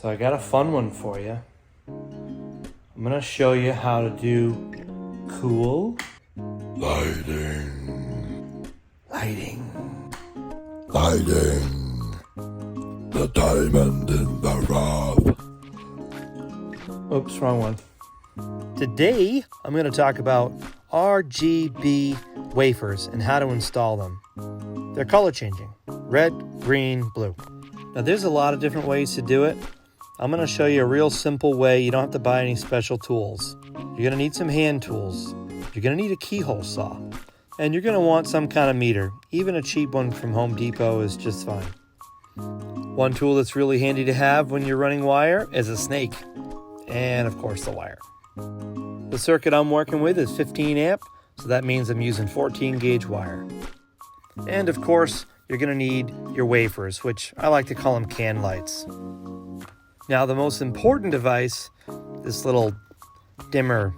So I got a fun one for you. I'm gonna show you how to do cool Lighting. The diamond in the rough. Oops, wrong one. Today, I'm gonna talk about RGB wafers and how to install them. They're color changing, red, green, blue. Now there's a lot of different ways to do it. I'm gonna show you a real simple way. You don't have to buy any special tools. You're gonna need some hand tools. You're gonna need a keyhole saw. And you're gonna want some kind of meter. Even a cheap one from Home Depot is just fine. One tool that's really handy to have when you're running wire is a snake. And of course the wire. The circuit I'm working with is 15 amp, so that means I'm using 14 gauge wire. And of course, you're gonna need your wafers, which I like to call them can lights. Now the most important device, this little dimmer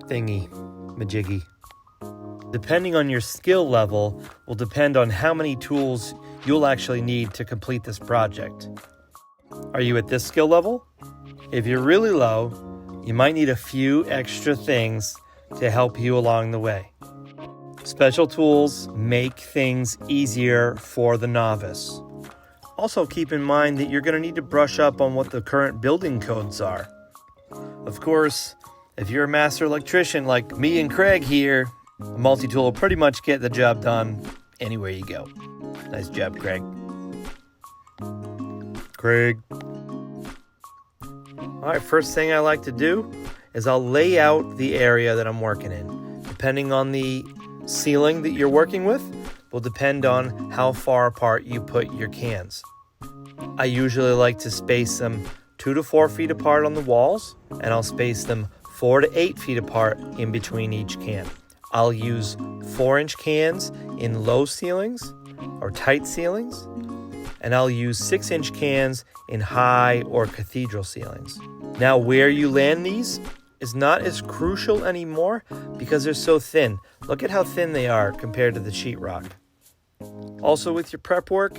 thingy, majiggy, depending on your skill level, will depend on how many tools you'll actually need to complete this project. Are you at this skill level? If you're really low, you might need a few extra things to help you along the way. Special tools make things easier for the novice. Also keep in mind that you're going to need to brush up on what the current building codes are. Of course, if you're a master electrician like me and Craig here, a multi-tool will pretty much get the job done anywhere you go. Nice job, Craig. Alright, first thing I like to do is I'll lay out the area that I'm working in. Depending on the ceiling that you're working with, will depend on how far apart you put your cans. I usually like to space them 2 to 4 feet apart on the walls, and I'll space them 4 to 8 feet apart in between each can. I'll use 4-inch cans in low ceilings or tight ceilings, and I'll use 6-inch cans in high or cathedral ceilings. Now, where you land these is not as crucial anymore because they're so thin. Look at how thin they are compared to the sheetrock. Also, with your prep work,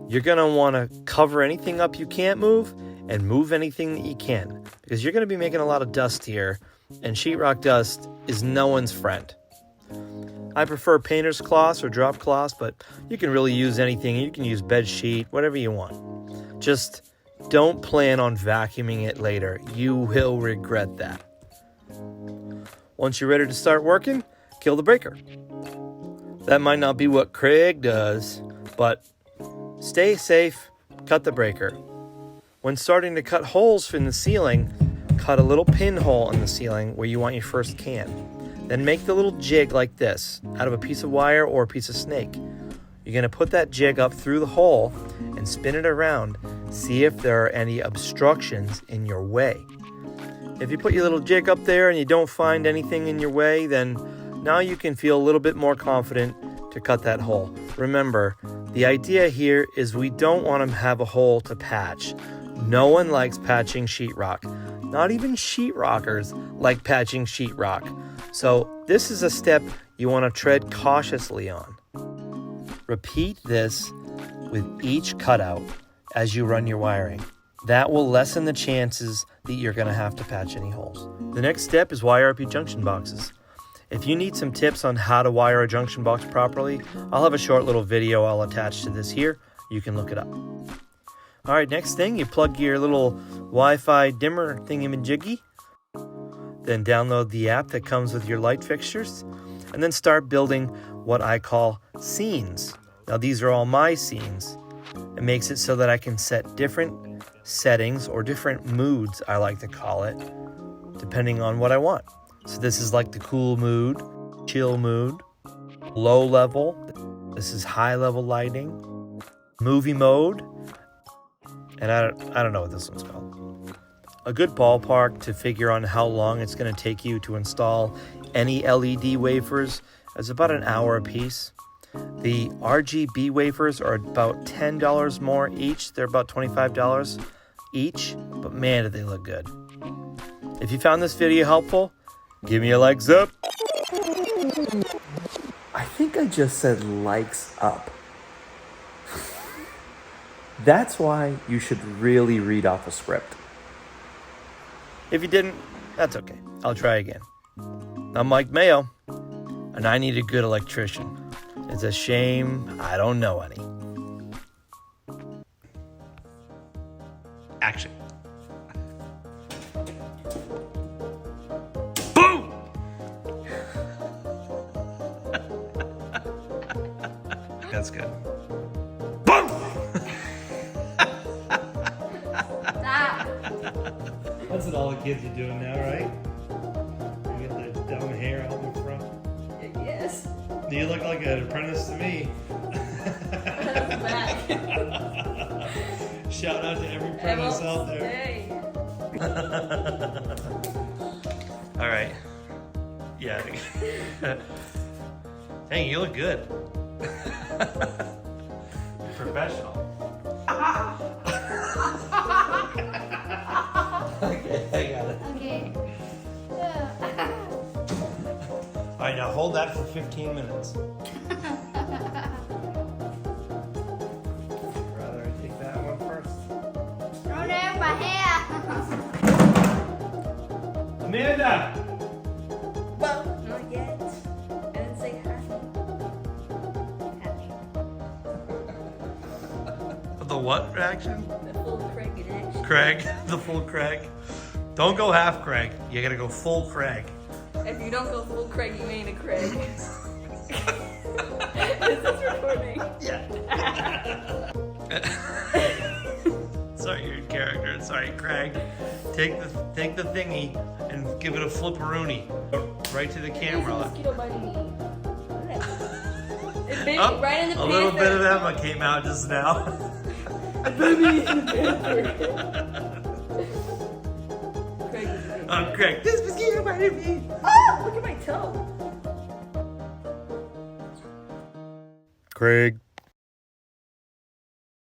you're gonna wanna cover anything up you can't move and move anything that you can, because you're gonna be making a lot of dust here, and sheetrock dust is no one's friend. I prefer painter's cloths or drop cloths, but you can really use anything. You can use bed sheet, whatever you want. Just don't plan on vacuuming it later. You will regret that. Once you're ready to start working, kill the breaker. That might not be what Craig does, but stay safe, cut the breaker. When starting to cut holes in the ceiling, cut a little pinhole in the ceiling where you want your first can. Then make the little jig like this, out of a piece of wire or a piece of snake. You're gonna put that jig up through the hole and spin it around. See if there are any obstructions in your way. If you put your little jig up there and you don't find anything in your way, then now you can feel a little bit more confident to cut that hole. Remember, the idea here is we don't want to have a hole to patch. No one likes patching sheetrock. Not even sheetrockers like patching sheetrock. So this is a step you want to tread cautiously on. Repeat this with each cutout as you run your wiring. That will lessen the chances that you're going to have to patch any holes. The next step is wire up your junction boxes. If you need some tips on how to wire a junction box properly, I'll have a short little video I'll attach to this here. You can look it up. All right, next thing, you plug your little Wi-Fi dimmer thingamajiggy. Then download the app that comes with your light fixtures. And then start building what I call scenes. Now, these are all my scenes. It makes it so that I can set different settings or different moods, I like to call it, depending on what I want. So this is like the cool mood, chill mood, low level. This is high level lighting, movie mode, and I don't know what this one's called. A good ballpark to figure on how long it's going to take you to install any LED wafers is about an hour a piece. The RGB wafers are about $10 more each. They're about $25 each, but man, do they look good. If you found this video helpful, give me a likes up. I think I just said likes up. That's why you should really read off a script. If you didn't, that's okay. I'll try again. I'm Mike Mayo, and I need a good electrician. It's a shame I don't know any. Action. Boom! That's good. Boom! Stop. That's what all the kids are doing now, right? You get the dumb hair out in front. Yes. You look like an apprentice to me. Back. Shout out to every apprentice out there. Hey. All right. Yeah. Dang, you look good. Professional. Okay, I got it. Okay. All right, now hold that for 15 minutes. Rather I take that one first. Throw down my hair. Amanda! Well, not yet. I didn't say happy. Happy. The what reaction? The full Craig in action. Craig, the full Craig. Don't go half Craig. You gotta go full Craig. If you don't go full Craig, you ain't a Craig. Is this recording? Yeah. Sorry, you're in character. Sorry, Craig. Take the thingy and give it a flipperoonie. Right to the There's a camera. mosquito biting me. It bit me Oh, right in the a little bit of panther. Emma came out just now. It bit me in the panther. Craig is big. Craig, this mosquito bited me. Oh, look at my toe. Craig.